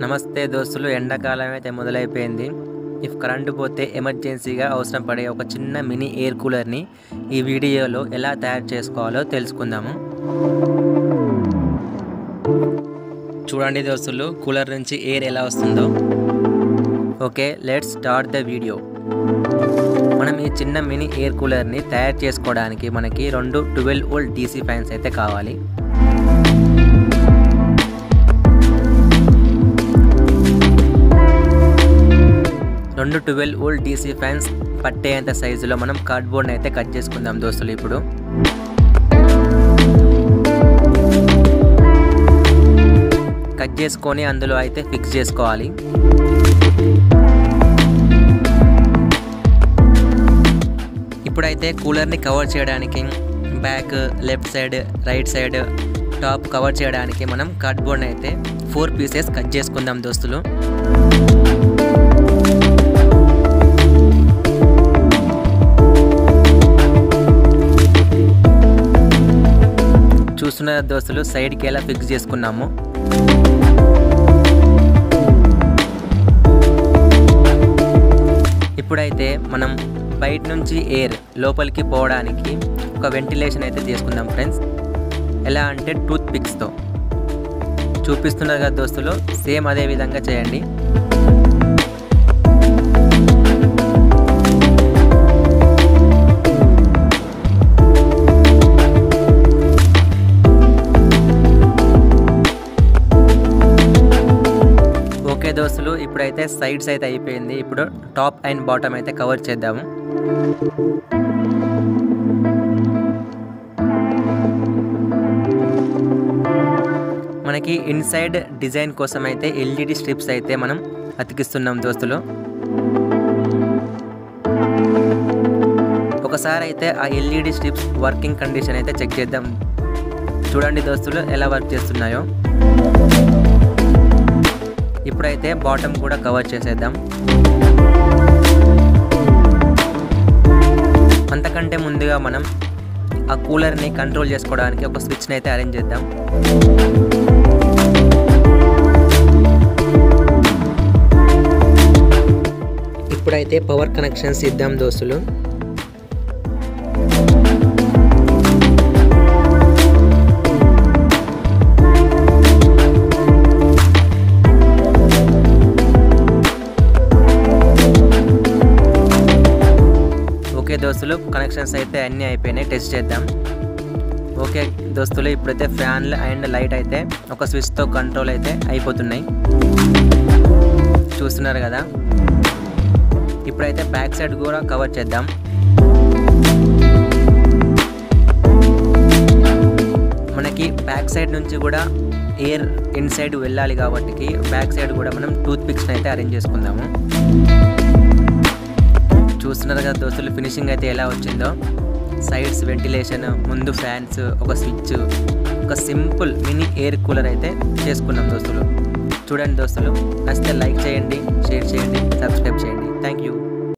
నమస్తే దోస్తులు, ఎండాకాలం అయితే మొదలైపోయింది. ఇఫ్ కరెంటు పోతే ఎమర్జెన్సీగా అవసరం పడే ఒక చిన్న మినీ ఎయిర్ కూలర్ని ఈ వీడియోలో ఎలా తయారు చేసుకోవాలో తెలుసుకుందాము. చూడండి దోస్తులు, కూలర్ నుంచి ఎయిర్ ఎలా వస్తుందో. Okay, let's start the video. మనం ఈ చిన్న మినీ ఎయిర్ కూలర్ని తయారు చేసుకోవడానికి మనకి 2 12 వోల్ట్ DC ఫ్యాన్స్ అయితే కావాలి. రెండు 12 వోల్ట్ DC ఫ్యాన్స్ పట్టేంత సైజులో మనం కార్డ్బోర్డ్ని అయితే కట్ చేసుకుందాం దోస్తులు. ఇప్పుడు కట్ చేసుకొని అందులో అయితే ఫిక్స్ చేసుకోవాలి. ఇప్పుడైతే కూలర్ని కవర్ చేయడానికి back, left side, right side, top cover చేయడానికి మనం కార్డ్బోర్డ్ని అయితే 4 పీసెస్ కట్ చేసుకుందాం దోస్తులు. చూస్తున్న దోస్తులు, సైడ్కి ఎలా ఫిక్స్ చేసుకున్నాము. ఇప్పుడైతే మనం బయట నుంచి ఎయిర్ లోపలికి పోవడానికి ఒక వెంటిలేషన్ అయితే చేసుకుందాం ఫ్రెండ్స్. ఎలా అంటే టూత్ పిక్స్తో చూపిస్తున్నారు కదా దోస్తులు, సేమ్ అదే విధంగా చేయండి. ఓకే దోస్తులు, ఇప్పుడైతే సైడ్స్ అయితే అయిపోయింది. ఇప్పుడు టాప్ అండ్ బాటమ్ అయితే కవర్ చేద్దాము. మనకి ఇన్సైడ్ డిజైన్ కోసం అయితే LED స్ట్రిప్స్ అయితే మనం అతికిస్తున్నాం దోస్తులు. ఒకసారి అయితే ఆ LED స్ట్రిప్స్ వర్కింగ్ కండిషన్ అయితే చెక్ చేద్దాం. చూడండి దోస్తులు, ఎలా వర్క్ చేస్తున్నాయో. ఇప్పుడైతే బాటమ్ కూడా కవర్ చేసేద్దాం. అంతకంటే ముందుగా మనం ఆ కూలర్ని కంట్రోల్ చేసుకోవడానికి ఒక స్విచ్ని అయితే అరేంజ్ చేద్దాం. ఇప్పుడైతే పవర్ కనెక్షన్స్ ఇద్దాం దోస్తులు. ఓకే దోస్తులు, కనెక్షన్స్ అయితే అన్నీ అయిపోయినాయి. టెస్ట్ చేద్దాం. ఓకే దోస్తులు, ఇప్పుడైతే ఫ్యాన్లు అండ్ లైట్ అయితే ఒక స్విచ్తో కంట్రోల్ అయితే అయిపోతున్నాయి. చూస్తున్నారు కదా. ఇప్పుడైతే బ్యాక్ సైడ్ కూడా కవర్ చేద్దాం. మనకి బ్యాక్ సైడ్ నుంచి కూడా ఎయిర్ ఇన్సైడ్ వెళ్ళాలి కాబట్టి బ్యాక్ సైడ్ కూడా మనం టూత్ పిక్స్ని అయితే అరేంజ్ చేసుకుందాము. చూస్తున్నారు కదా దోస్తులు, ఫినిషింగ్ అయితే ఎలా వచ్చిందో. సైడ్స్ వెంటిలేషన్, ముందు ఫ్యాన్స్, ఒక స్విచ్, ఒక సింపుల్ మినీ ఎయిర్ కూలర్ అయితే చేసుకున్నాం దోస్తులు. చూడండి దోస్తులు, నచ్చితే లైక్ చేయండి, షేర్ చేయండి, సబ్స్క్రైబ్ చేయండి. Thank you.